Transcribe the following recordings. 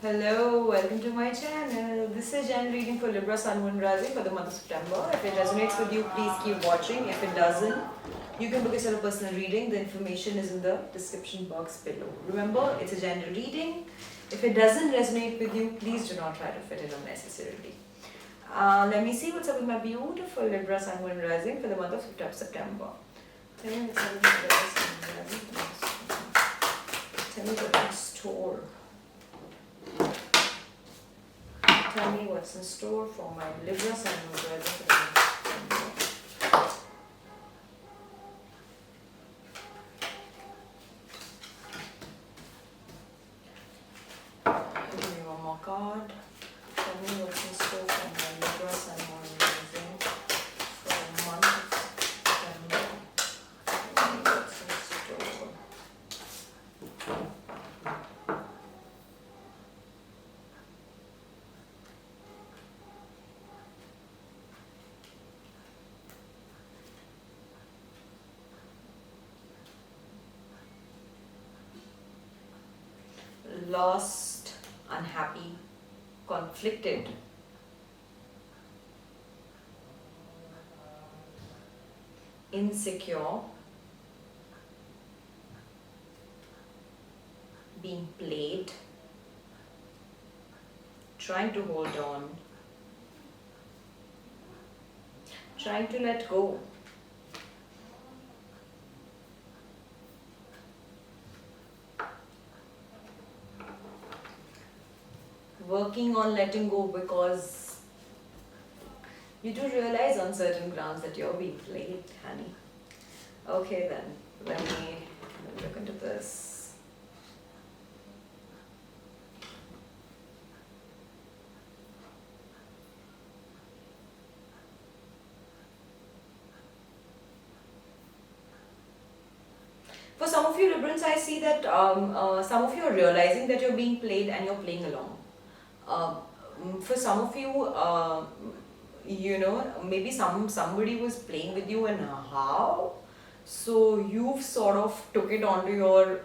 Hello, welcome to my channel. This is Jan reading for Libra Sun Moon Rising for the month of September. If it resonates with you, please keep watching. If it doesn't, you can book yourself a personal reading. The information is in the description box below. Remember, it's a general reading. If it doesn't resonate with you, please do not try to fit in unnecessarily. Let me see what's up with my beautiful Libra Sun Moon Rising for the month of September. Tell me what's up with my Libra Sun Moon Rising. Tell me what's in store. Tell me what's in store for my Libra Sun Moon Rising for the month of September. Give me one more card. Tell me what's in store for my Libra Sun Moon Rising for the month of September. Tell me what's in store. Lost, unhappy, conflicted, insecure, being played, trying to hold on, trying to let go. Working on letting go because you do realize on certain grounds that you're being played, honey. Okay then, let me look into this. For some of you Librans, I see that some of you are realizing that you're being played and you're playing along. For some of you, maybe somebody was playing with you and how, so you've sort of took it onto your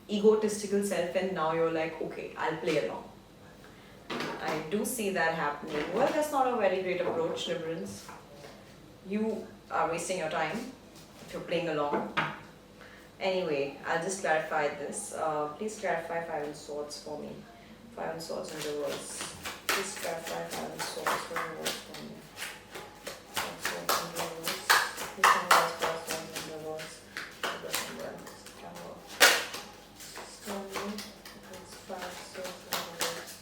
egotistical self and now you're like, okay, I'll play along. I do see that happening. Well, that's not a very great approach, Librans. You are wasting your time if you're playing along. Anyway, I'll just clarify this. Please clarify Five of Swords for me. Five of Swords in reverse. Please clarify Five of Swords in reverse for me. Five of Swords in reverse. Please tell me what's Five of Swords in reverse. September. Tell me it's Five of Swords in reverse.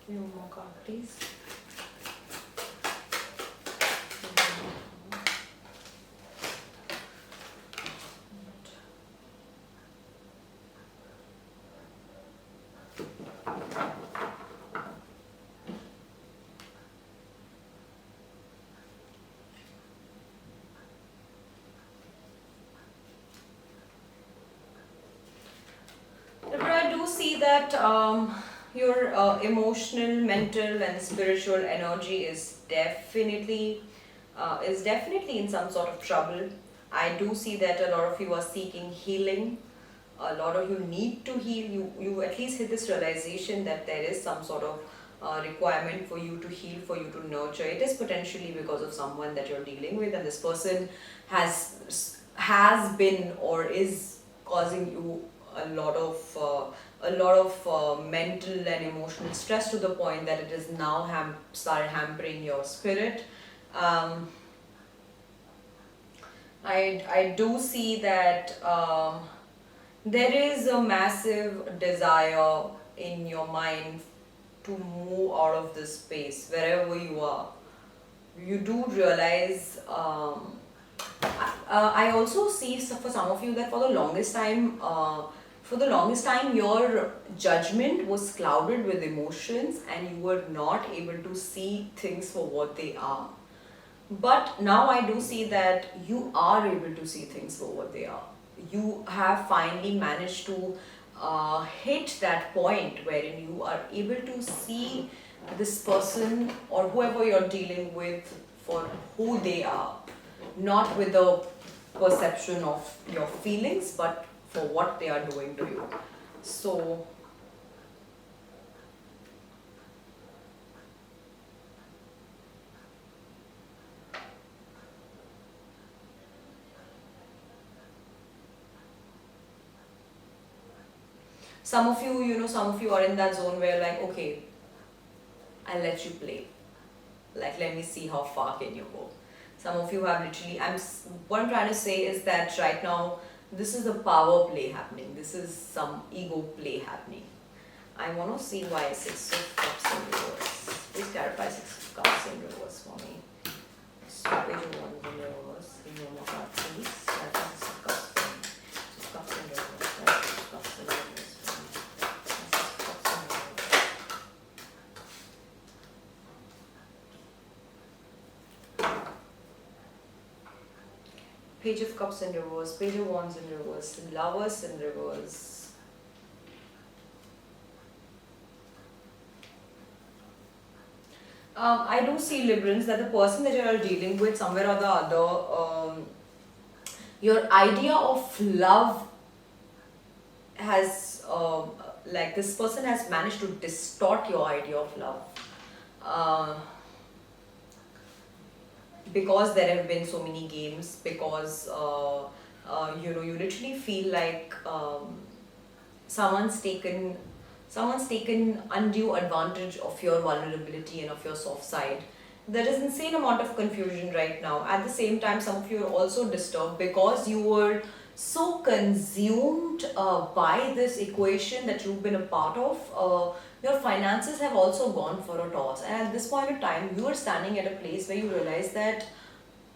Give me one more card, please. But I do see that your emotional, mental, and spiritual energy is definitely in some sort of trouble. I do see that a lot of you are seeking healing. A lot of you need to heal. You at least hit this realization that there is some sort of requirement for you to heal, for you to nurture. It is potentially because of someone that you're dealing with, and this person has been or is causing you a lot of mental and emotional stress to the point that it is now started hampering your spirit. I do see that there is a massive desire in your mind to move out of this space wherever you are. You do realize. I also see for some of you that for the longest time, your judgment was clouded with emotions and you were not able to see things for what they are. But now I do see that you are able to see things for what they are. You have finally managed to hit that point wherein you are able to see this person or whoever you're dealing with for who they are, not with the perception of your feelings, but for what they are doing to you. So, some of you, some of you are in that zone where, like, okay, I'll let you play. Like, let me see how far can you go. Some of you have literally, what I'm trying to say is that right now, this is the power play happening. This is some ego play happening. I want to see why Six of Cups in reverse. Please clarify Six of Cups in reverse for me. So, page of Wands in reverse. Give me one more card, please. Clarify Six of Cups for me. Six of Cups in reverse. Six of Cups in reverse for me. Six of Cups in reverse. Page of Cups in reverse. Page of Wands in reverse. Lovers in reverse. I do see, Librans, that the person that you are dealing with somewhere or the other, your idea of love has, like, this person has managed to distort your idea of love. Uh, because there have been so many games, because, you literally feel like someone's taken someone's taken undue advantage of your vulnerability and of your soft side. There is insane amount of confusion right now. At the same time, some of you are also disturbed because you were so consumed by this equation that you've been a part of. Your finances have also gone for a toss, and at this point in time, you are standing at a place where you realize that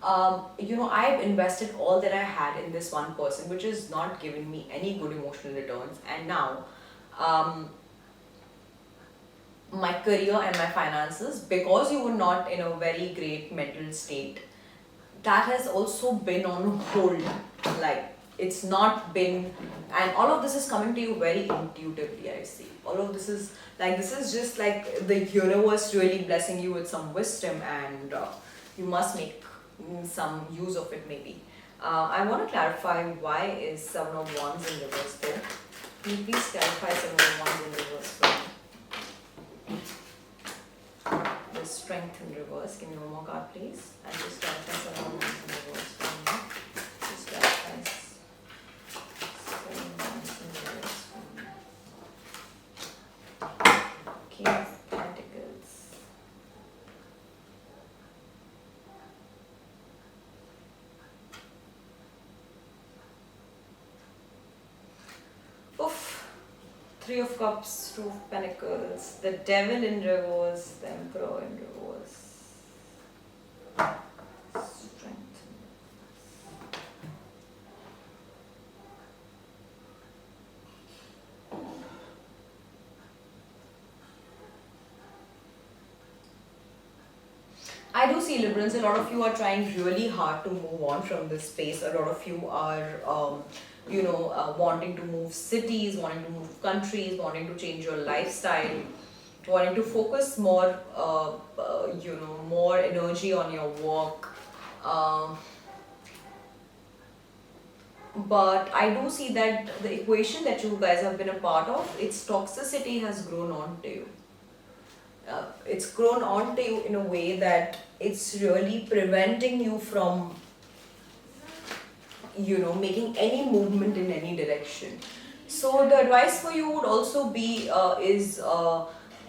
I've invested all that I had in this one person, which is not giving me any good emotional returns, and now um, my career and my finances, because you were not in a very great mental state, that has also been on hold. Like, it's not been, and all of this is coming to you very intuitively, I see. All of this is like, this is just like the universe really blessing you with some wisdom, and you must make some use of it, maybe. I want to clarify, why is Seven of Wands in reverse though? Can you please clarify Seven of Wands in reverse for me? The Strength in reverse. Give me one more card, please. And just clarify Seven of Wands in reverse for me. Just clarify Seven of Wands in reverse for me. King of Pentacles. Oof. Three of Cups, Two of Pentacles, the Devil in reverse, the Emperor in reverse. Strength. I do see, Librans, a lot of you are trying really hard to move on from this space. A lot of you are, wanting to move cities, wanting to move countries, wanting to change your lifestyle, wanting to focus more, more energy on your work. But I do see that the equation that you guys have been a part of, its toxicity has grown on to you. It's grown on to you in a way that it's really preventing you from making any movement in any direction. So the advice for you would also be is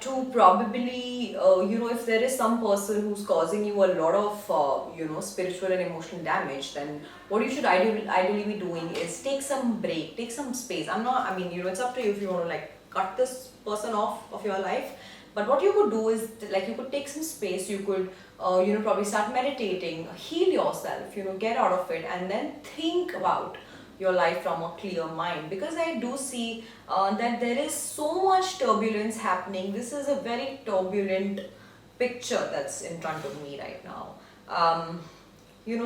to probably if there is some person who's causing you a lot of spiritual and emotional damage, then what you should ideally be doing is take some break, take some space. It's up to you if you want to, like, cut this person off of your life. But what you could do is, like, you could take some space, you could probably start meditating, heal yourself, get out of it, and then think about your life from a clear mind. Because I do see that there is so much turbulence happening. This is a very turbulent picture that's in front of me right now.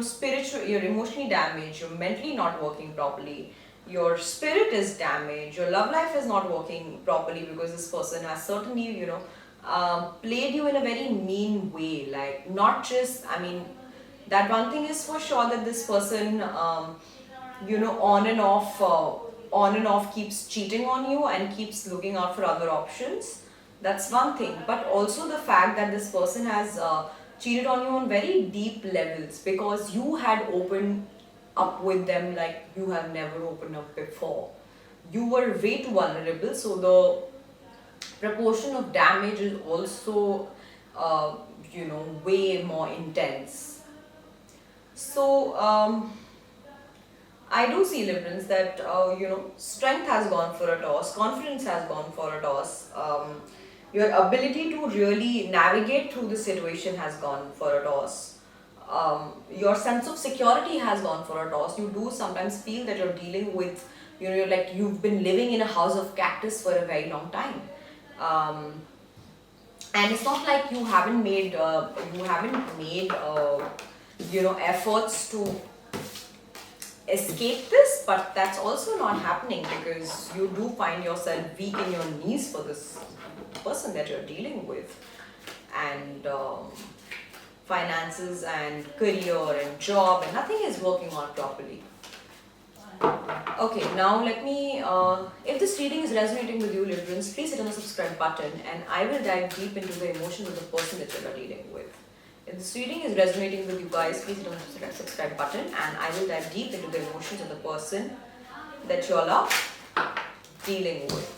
Spiritual, you're emotionally damaged, you're mentally not working properly, your spirit is damaged, your love life is not working properly because this person has certainly, played you in a very mean way. Like, not just, I mean, that one thing is for sure that this person, on and off keeps cheating on you and keeps looking out for other options. That's one thing. But also the fact that this person has cheated on you on very deep levels because you had opened up with them like you have never opened up before. You were way too vulnerable, so the proportion of damage is also, way more intense. So, I do see, Librans, that strength has gone for a toss, confidence has gone for a toss. Your ability to really navigate through the situation has gone for a toss. Your sense of security has gone for a toss. You do sometimes feel that you're dealing with, you're like you've been living in a house of cactus for a very long time. Um, and it's not like you haven't made efforts to escape this, but that's also not happening because you do find yourself weak in your knees for this person that you're dealing with. And finances and career and job and nothing is working out properly. Okay, now let me, if this reading is resonating with you, Librans, please hit on the subscribe button and I will dive deep into the emotions of the person that you are dealing with. If this reading is resonating with you guys, please hit on the subscribe button and I will dive deep into the emotions of the person that you all are dealing with.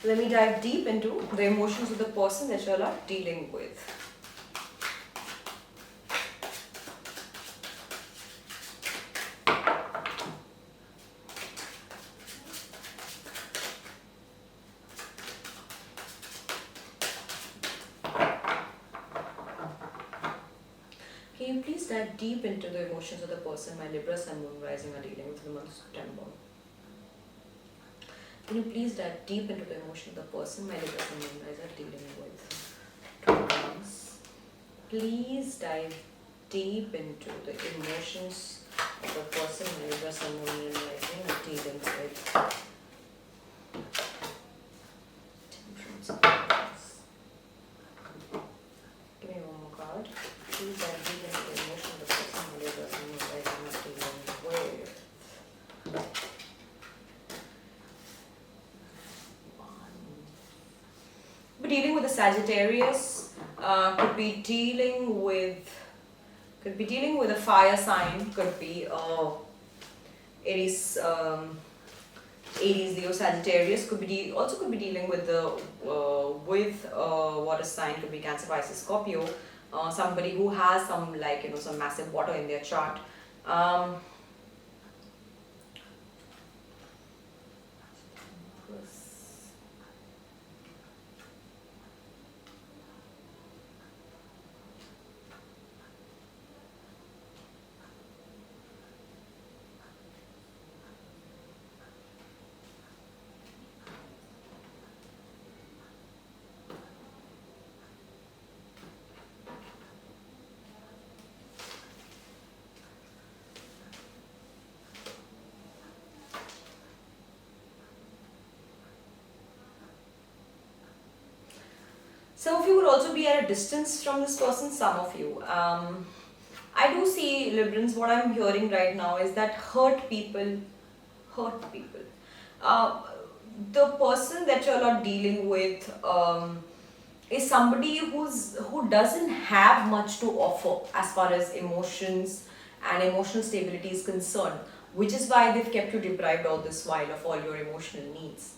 Let me dive deep into the emotions of the person that you all are dealing with. Can you please dive deep into the emotions of the person my Libra Sun Moon Rising are dealing with in the month of September? Can you please dive deep into the emotion of the person my Libra Sun Moon Rising are dealing with? Please dive deep into the emotions of the person my Libra Sun Moon Rising are dealing with. Give me one more card. Please dive deep into the emotion of the person my Libra Sun Moon Rising are dealing with. Be dealing with a Sagittarius, could be dealing with a fire sign, could be Aries, Leo, Sagittarius, also could be dealing with the water sign, could be Cancer, Pisces, Scorpio, somebody who has some massive water in their chart. Some of you would also be at a distance from this person, some of you. I do see, Librans, what I'm hearing right now is that hurt people. The person that you all are dealing with is somebody who doesn't have much to offer as far as emotions and emotional stability is concerned, which is why they've kept you deprived all this while of all your emotional needs.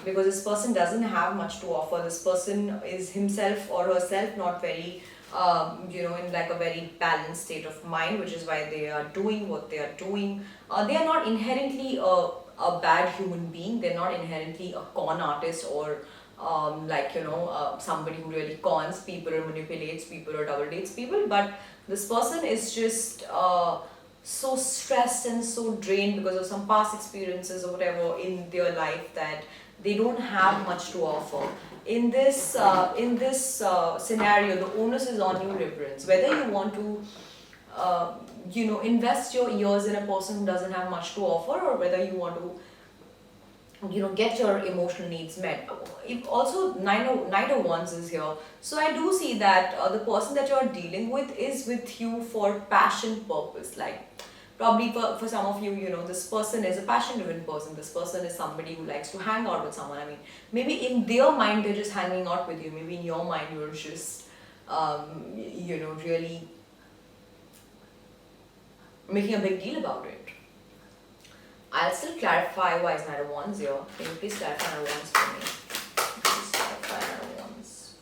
Because this person doesn't have much to offer. This person is himself or herself not very, in like a very balanced state of mind, which is why they are doing what they are doing. They are not inherently a bad human being. They're not inherently a con artist or like somebody who really cons people or manipulates people or double dates people, but this person is just so stressed and so drained because of some past experiences or whatever in their life that they don't have much to offer. In this scenario, the onus is on you, Librans. Whether you want to invest your years in a person who doesn't have much to offer, or whether you want to get your emotional needs met. If also Knight of Wands is here, so I do see that the person that you're dealing with is with you for passion purpose. Like probably for some of you, this person is a passion driven person. This person is somebody who likes to hang out with someone. I mean, maybe in their mind they're just hanging out with you, maybe in your mind you're just really making a big deal about it. I'll still clarify why is Knight of Wands here. Can you please clarify Knight of Wands for me? Please clarify Knight of Wands.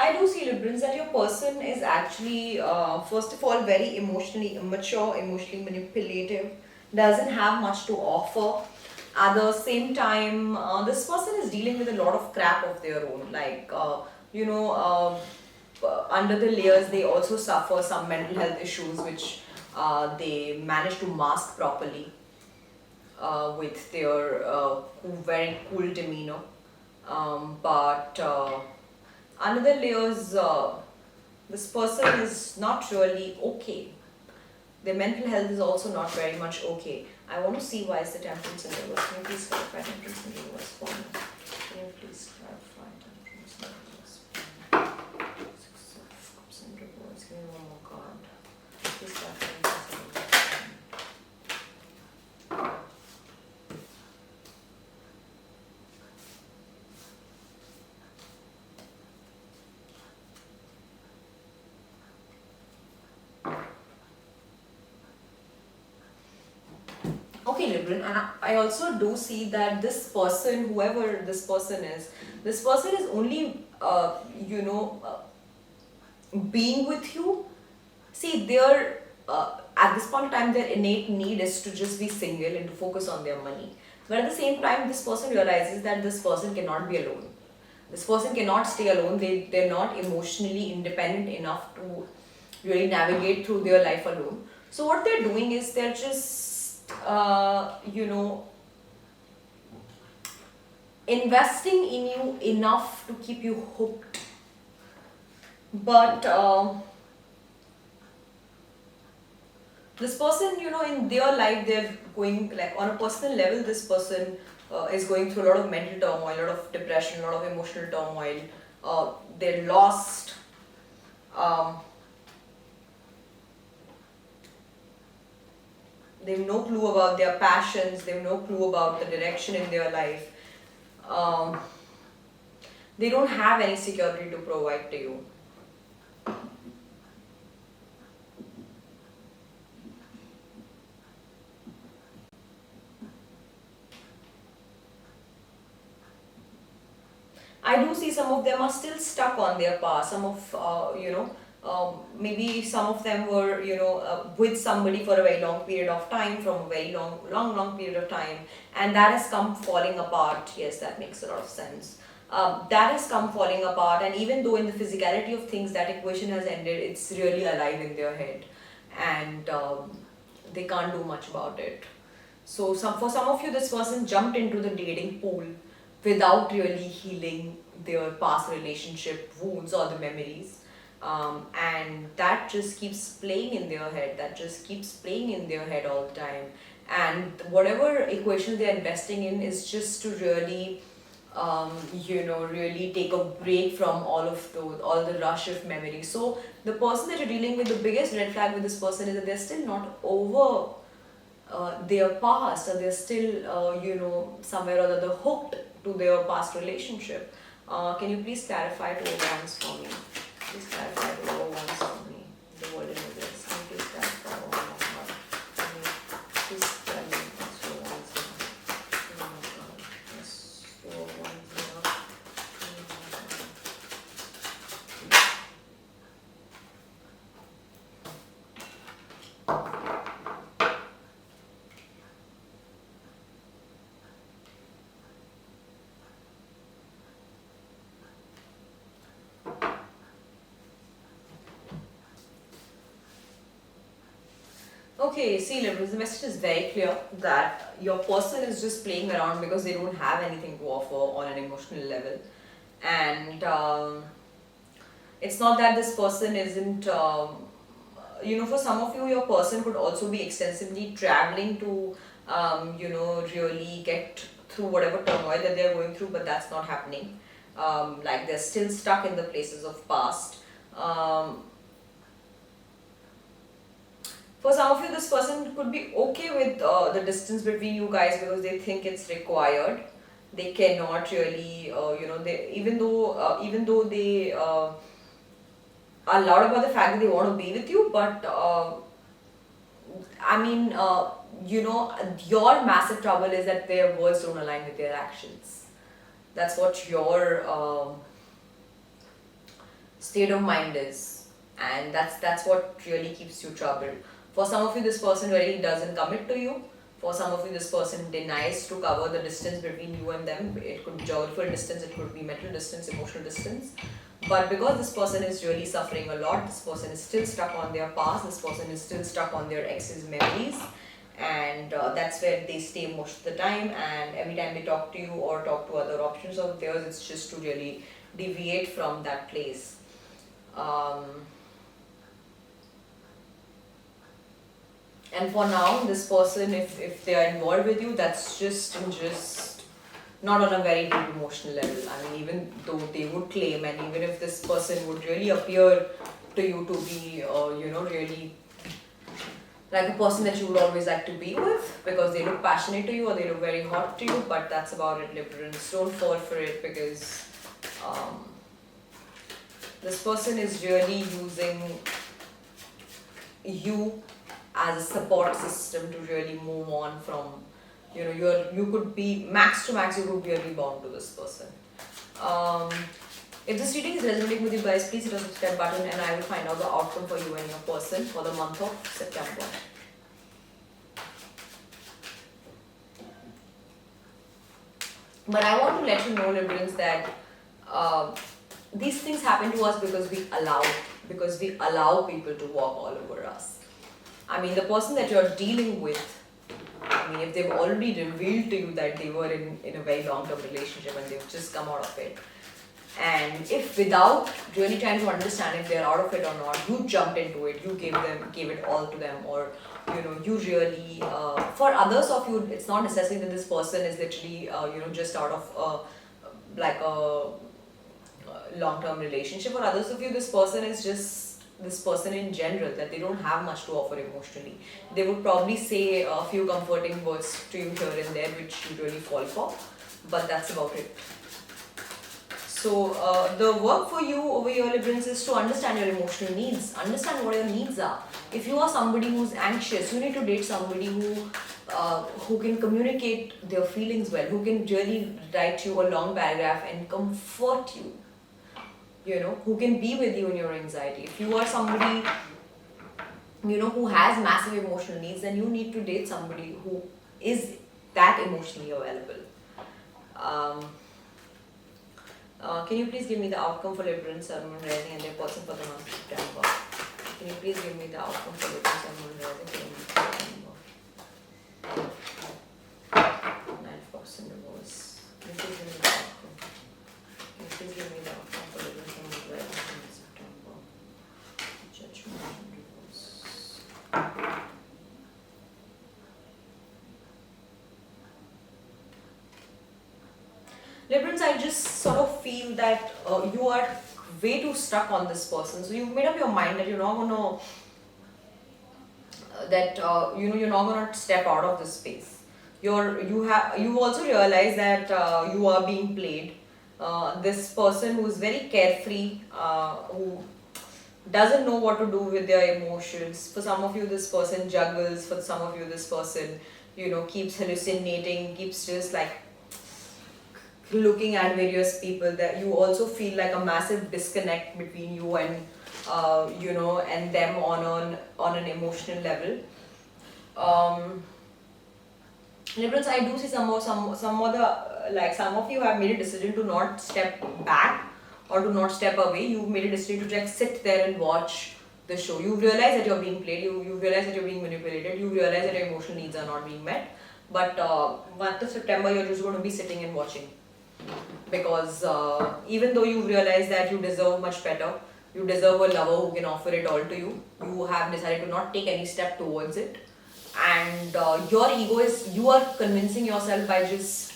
I do see, Librans, that your person is actually, first of all, very emotionally immature, emotionally manipulative, doesn't have much to offer. At the same time, this person is dealing with a lot of crap of their own. Like, under the layers, they also suffer some mental health issues which they manage to mask properly with their very cool demeanor. But under the layers, this person is not really okay. Their mental health is also not very much okay. I want to see why is the Temperance in reverse. Can you please clarify Temperance in reverse for me? Can you please clarify Temperance in reverse? Six of Cups in reverse. Give me one more card. Please clarify Temperance in reverse. Okay, Libran, and I also do see that this person, whoever this person is only, being with you. See, at this point in time, their innate need is to just be single and to focus on their money. But at the same time, this person realizes that this person cannot be alone. This person cannot stay alone. They're not emotionally independent enough to really navigate through their life alone. So what they're doing is they're just, investing in you enough to keep you hooked. But this person, in their life, they're going like on a personal level. This person is going through a lot of mental turmoil, a lot of depression, a lot of emotional turmoil. They're lost. They have no clue about their passions. They have no clue about the direction in their life. Um, they don't have any security to provide to you. I do see some of them are still stuck on their past. Some of, maybe some of them were, with somebody for a very long period of time, from a very long period of time, and that has come falling apart. Yes, that makes a lot of sense. That has come falling apart, and even though in the physicality of things that equation has ended, it's really alive in their head, and they can't do much about it. So for some of you, this person jumped into the dating pool without really healing their past relationship wounds or the memories. And that just keeps playing in their head, that just keeps playing in their head all the time. And whatever equation they're investing in is just to really, really take a break from all the rush of memory. So the person that you're dealing with, the biggest red flag with this person is that they're still not over their past, or they're still, somewhere or other hooked to their past relationship. Can you please clarify 2 of Wands for me? Please clarify whoever wants from me. The world in regrets. Can you please clarify all my heart? Can you please tell me what's your answer? Oh my God. Yes, your answer. Okay, see, Liberals, the message is very clear that your person is just playing around because they don't have anything to offer on an emotional level. And it's not that this person isn't, for some of you, your person could also be extensively traveling to, really get through whatever turmoil that they're going through, but that's not happening. Like they're still stuck in the places of past. For some of you, this person could be okay with the distance between you guys because they think it's required. They cannot really, they even though they are loud about the fact that they want to be with you, but I mean, your massive trouble is that their words don't align with their actions. That's what your state of mind is, and that's what really keeps you troubled. For some of you, this person really doesn't commit to you. For some of you, this person denies to cover the distance between you and them. It could be geographical distance, it could be mental distance, emotional distance. But because this person is really suffering a lot, this person is still stuck on their past, this person is still stuck on their ex's memories, and that's where they stay most of the time. And every time they talk to you or talk to other options of theirs, it's just to really deviate from that place. And for now, this person, if they are involved with you, that's just not on a very deep emotional level. I mean, even though they would claim, and even if this person would really appear to you to be, really like a person that you would always like to be with because they look passionate to you or they look very hot to you, but that's about it, Liberals. Don't fall for it because this person is really using you as a support system to really move on from, you could be max to max, you could be really bound to this person. If this reading is resonating with you guys, please hit the subscribe button and I will find out the outcome for you and your person for the month of September. But I want to let you know, Liberals, that these things happen to us because we allow people to walk all over us. I mean, the person that you're dealing with, I mean, if they've already revealed to you that they were in a very long-term relationship and they've just come out of it, and if without really trying to understand if they're out of it or not, you jumped into it, you gave it all to them, or you really, for others of you, it's not necessary that this person is literally, just out of like a long-term relationship. For others of you, this person is just this person in general, that they don't have much to offer emotionally. They would probably say a few comforting words to you here and there, which you really fall for, but that's about it. So the work for you over here, Liberals, is to understand your emotional needs. Understand what your needs are. If you are somebody who's anxious, you need to date somebody who can communicate their feelings well, who can really write you a long paragraph and comfort you. Who can be with you in your anxiety. If you are somebody, who has massive emotional needs, then you need to date somebody who is that emotionally available. Can you please give me the outcome for Libra, Sun, Moon, Rising and their person for the month of September? Can you please give me the outcome for Libra, Sun, Moon, Rising for the month of September? 9 of Cups in reverse. Can you please give me the outcome? Can you please give me the outcome for Libra, Sun, Moon, Rising for the month of September? Judgment in reverse. Liberals, I just sort of feel that you are way too stuck on this person. So you've made up your mind that you're not gonna you're not gonna step out of this space. You've also realized that you are being played. This person who is very carefree, doesn't know what to do with their emotions. For some of you, this person juggles. For some of you, this person, keeps hallucinating, keeps just like looking at various people. That you also feel like a massive disconnect between you and and them on an emotional level. Um, Liberals, I do see some of the like some of you have made a decision to not step back or to not step away. You've made a decision to just sit there and watch the show. You realize that you're being played. You realize that you're being manipulated. You realize that your emotional needs are not being met. But month of September, you're just going to be sitting and watching, because even though you realize that you deserve much better, you deserve a lover who can offer it all to you, you have decided to not take any step towards it. And your ego is, you are convincing yourself by just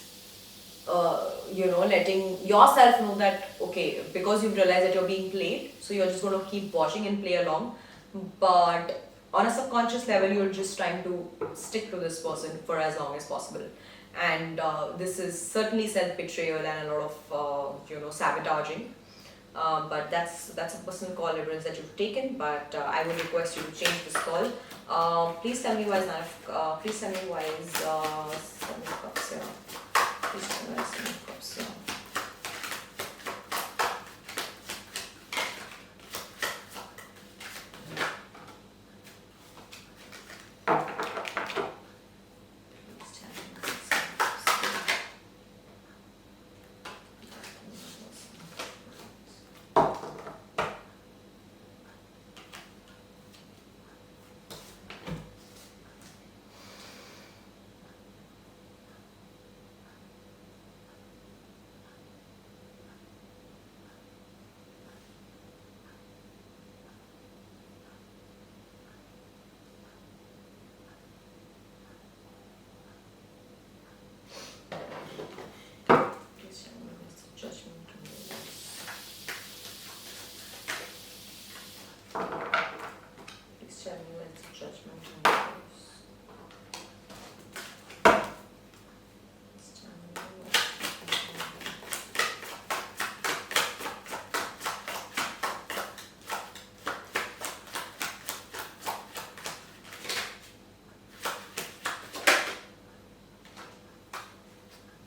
letting yourself know that, okay, because you've realized that you're being played, so you're just going to keep watching and play along. But on a subconscious level, you're just trying to stick to this person for as long as possible. And this is certainly self-betrayal and a lot of sabotaging. But that's a personal call, Liberals, that you've taken. But I would request you to change this call. Please tell me why is please tell me why is Seven of Cups here. Please tell me why is Seven of Cups here. Please tell me why is Seven of Cups here. Please tell me why is the Judgment on the Please tell me why is the Judgment on the Please tell me why is the Judgment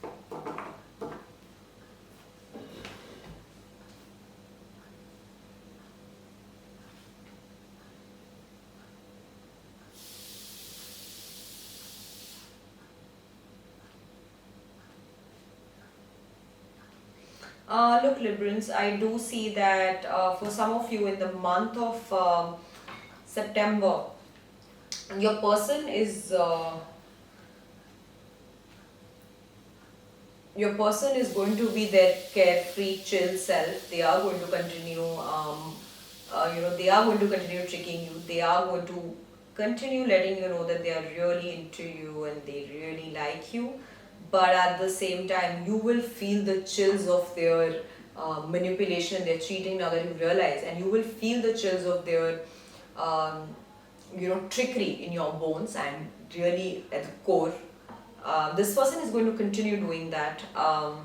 on Look, Liberals, I do see that for some of you in the month of September, your person is going to be their carefree, chill self. They are going to continue, they are going to continue tricking you. They are going to continue letting you know that they are really into you and they really like you. But at the same time, you will feel the chills of their manipulation, their cheating now that you realize, and you will feel the chills of their, trickery in your bones and really at the core. This person is going to continue doing that. I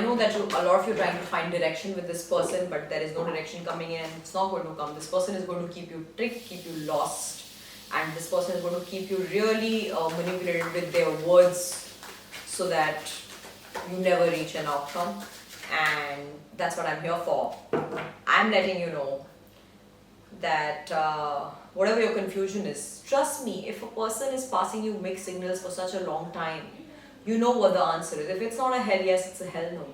know that a lot of you are trying to find direction with this person, but there is no direction coming in and it's not going to come. This person is going to keep you tricked, keep you lost, and this person is going to keep you really manipulated with their words so that you never reach an outcome. And that's what I'm here for. I'm letting you know that whatever your confusion is, trust me, if a person is passing you mixed signals for such a long time, you know what the answer is. If it's not a hell yes, it's a hell no.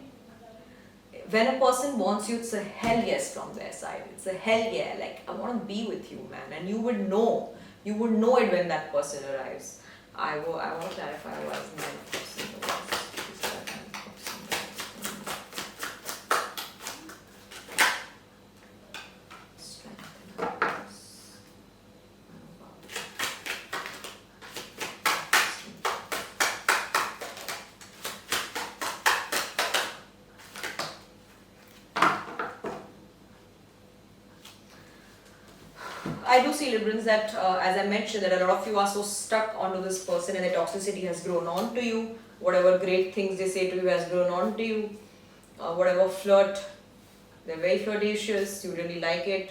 When a person wants you, it's a hell yes from their side. It's a hell yeah, like I want to be with you, man. And you would know it when that person arrives. I want to clarify why is Nine of Cups in the West. Is that Nine of Cups in the West? Strength and happiness. I do see, Liberals, that as I mentioned, that a lot of you are so stuck onto this person and the toxicity has grown on to you. Whatever great things they say to you has grown on to you. Whatever flirt They're very flirtatious, you really like it.